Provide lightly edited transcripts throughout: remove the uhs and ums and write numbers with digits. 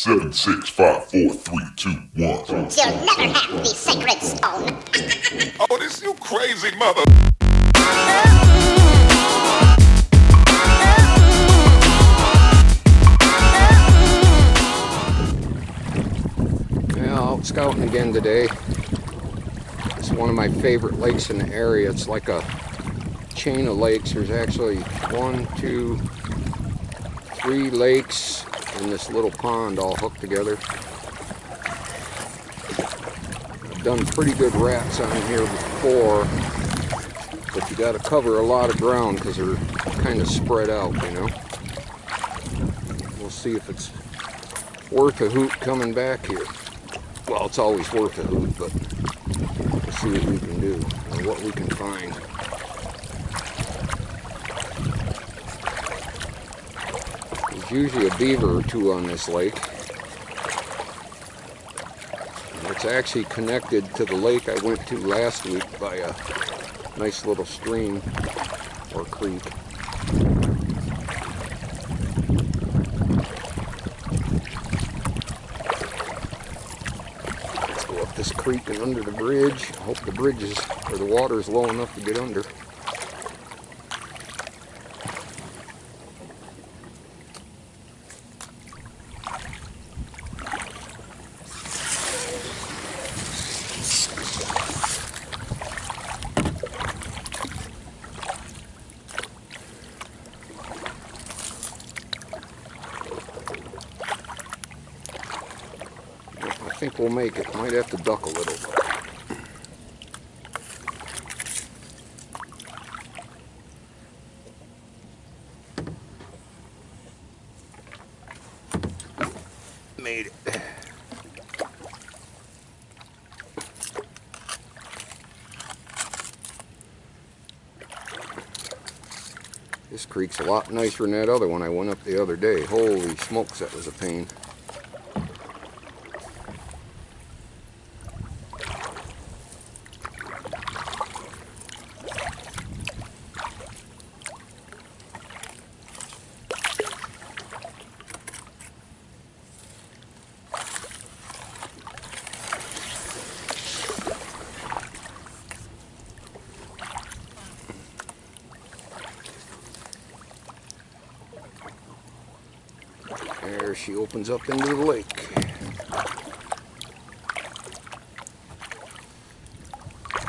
7, 6, 5, 4, 3, 2, 1. You'll never have the sacred stone. Oh, this you crazy mother. Yeah, out scouting again today. It's one of my favorite lakes in the area. It's like a chain of lakes. There's actually 1, 2, 3 lakes in this little pond all hooked together. I've done pretty good rats on here before, but you got to cover a lot of ground because they're kind of spread out, you know. We'll see if it's worth a hoot coming back here. Well, it's always worth a hoot, but we'll see what we can do or what we can find. There's usually a beaver or two on this lake. And it's actually connected to the lake I went to last week by a nice little stream or creek. Let's go up this creek and under the bridge. I hope the bridge is, or the water is low enough to get under. I think we'll make it. Might have to duck a little. Made it. This creek's a lot nicer than that other one I went up the other day. Holy smokes, that was a pain. There she opens up into the lake.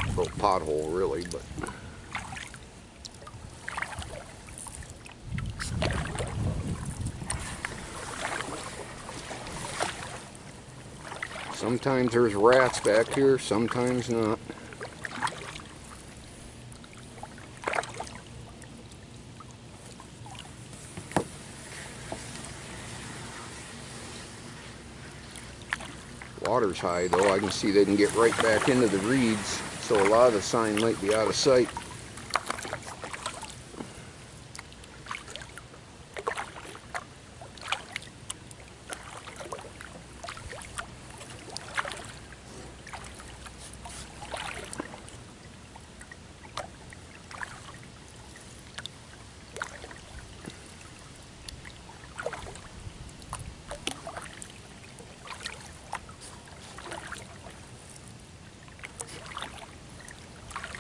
Little pothole really, but sometimes there's rats back here, sometimes not. Water's high though. I can see they can get right back into the reeds, so a lot of the sign might be out of sight.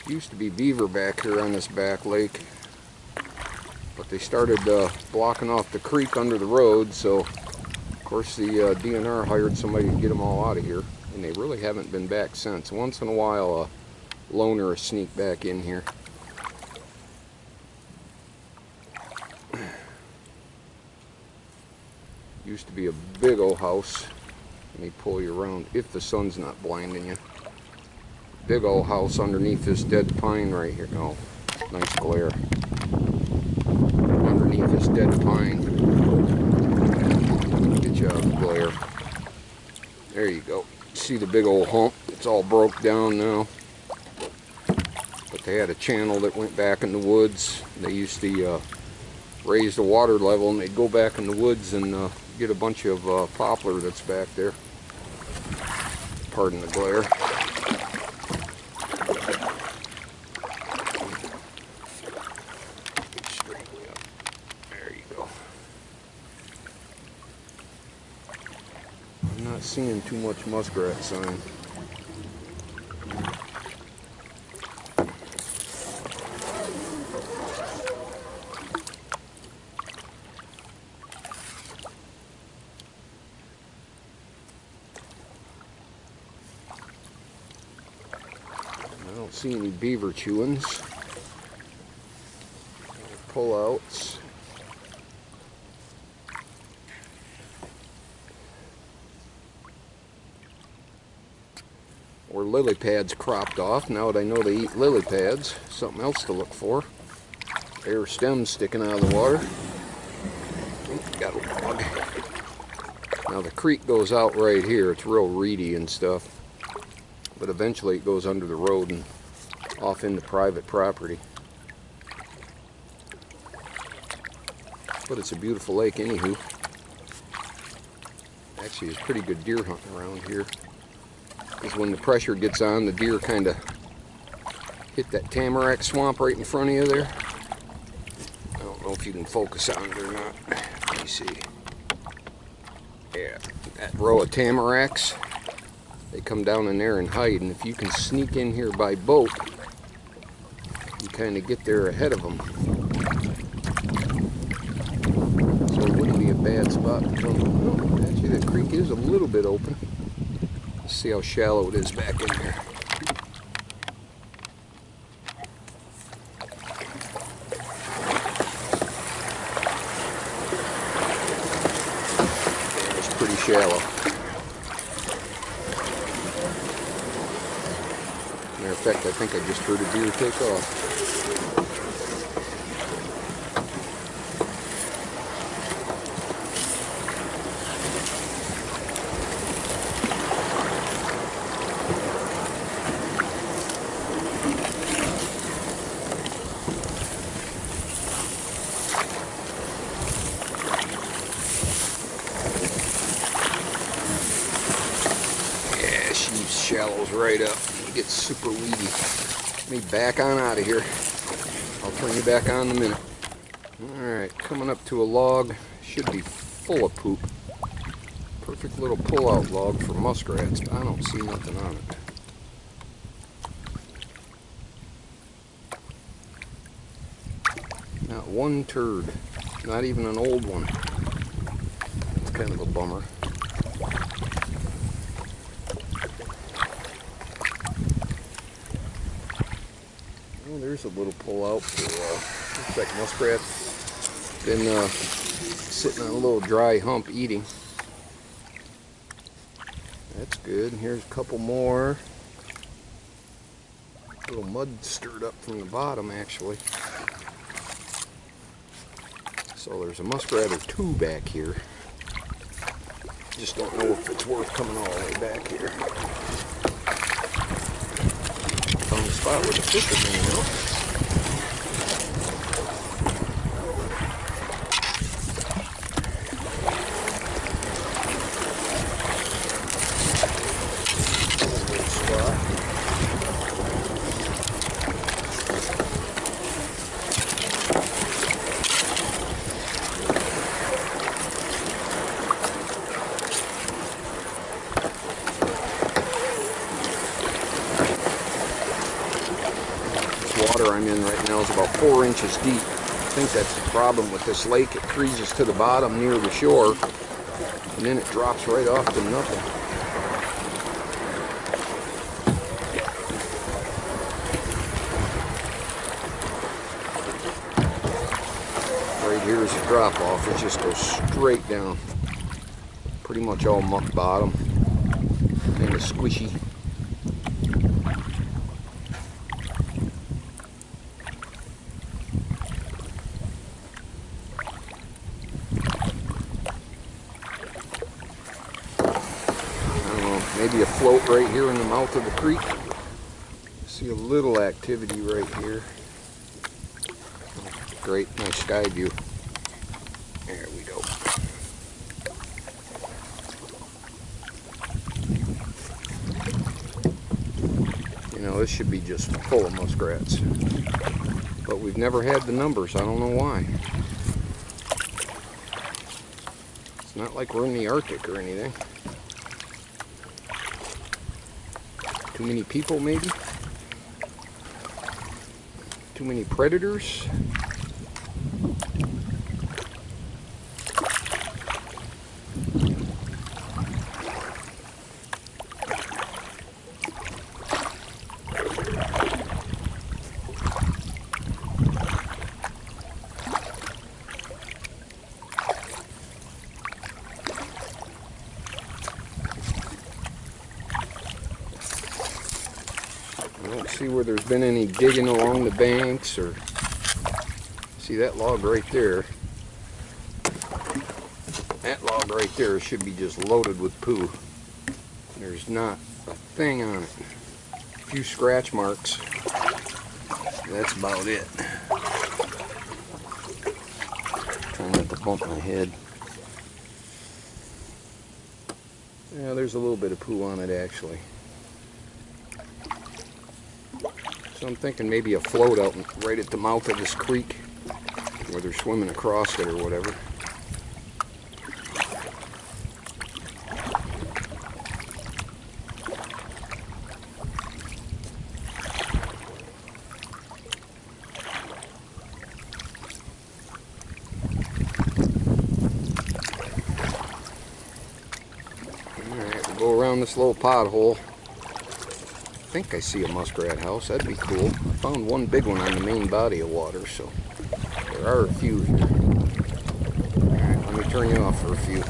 Used to be beaver back here on this back lake, but they started blocking off the creek under the road, so of course the DNR hired somebody to get them all out of here, and they really haven't been back since. Once in a while a loner will sneak back in here. Used to be a big old house. Let me pull you around if the sun's not blinding you. Big old house underneath this dead pine right here. Oh, nice glare. Underneath this dead pine. Get you out of the glare. There you go. See the big old hump? It's all broke down now. But they had a channel that went back in the woods. They used to raise the water level, and they'd go back in the woods and get a bunch of poplar that's back there. Pardon the glare. I'm not seeing too much muskrat sign. I don't see any beaver chewings, pull-outs. Or lily pads cropped off. Now that I know they eat lily pads, something else to look for. Bare stems sticking out of the water. Got a log. Now the creek goes out right here. It's real reedy and stuff. But eventually it goes under the road and off into private property. But it's a beautiful lake anywho. Actually, there's pretty good deer hunting around here. Because when the pressure gets on, the deer kind of hit that tamarack swamp right in front of you there. I don't know if you can focus on it or not. Let me see. Yeah, that row of tamaracks, they come down in there and hide. And if you can sneak in here by boat, you kind of get there ahead of them. So it wouldn't be a bad spot to come. Oh, actually, that creek is a little bit open. Let's see how shallow it is back in there. Yeah, it's pretty shallow. Matter of fact, I think I just heard a deer take off. Shallows right up. It gets super weedy. Let me back on out of here. I'll turn you back on in a minute. Alright, coming up to a log. Should be full of poop. Perfect little pull-out log for muskrats, but I don't see nothing on it. Not one turd. Not even an old one. It's kind of a bummer. Oh, there's a little pull-out for, looks like muskrat's been sitting on a little dry hump eating. That's good. And here's a couple more. A little mud stirred up from the bottom, actually. So there's a muskrat or two back here. Just don't know if it's worth coming all the way back here. Found the spot where the fish are hanging out. Water I'm in right now is about 4 inches deep. I think that's the problem with this lake. It freezes to the bottom near the shore, and then it drops right off to nothing. Right here is a drop off. It just goes straight down. Pretty much all muck bottom. Kind of squishy. Maybe a float right here in the mouth of the creek. See a little activity right here. Great, nice sky view. There we go. You know, this should be just full of muskrats. But we've never had the numbers. I don't know why. It's not like we're in the Arctic or anything. Too many people, maybe? Too many predators? I don't see where there's been any digging along the banks, or see that log right there. That log right there should be just loaded with poo. There's not a thing on it. A few scratch marks. That's about it. Trying not to bump my head. Yeah, there's a little bit of poo on it actually. So I'm thinking maybe a float out right at the mouth of this creek where they're swimming across it or whatever. Alright, we'll go around this little pothole. I think I see a muskrat house. That'd be cool. I found one big one on the main body of water, so there are a few here. Alright, let me turn you off for a few.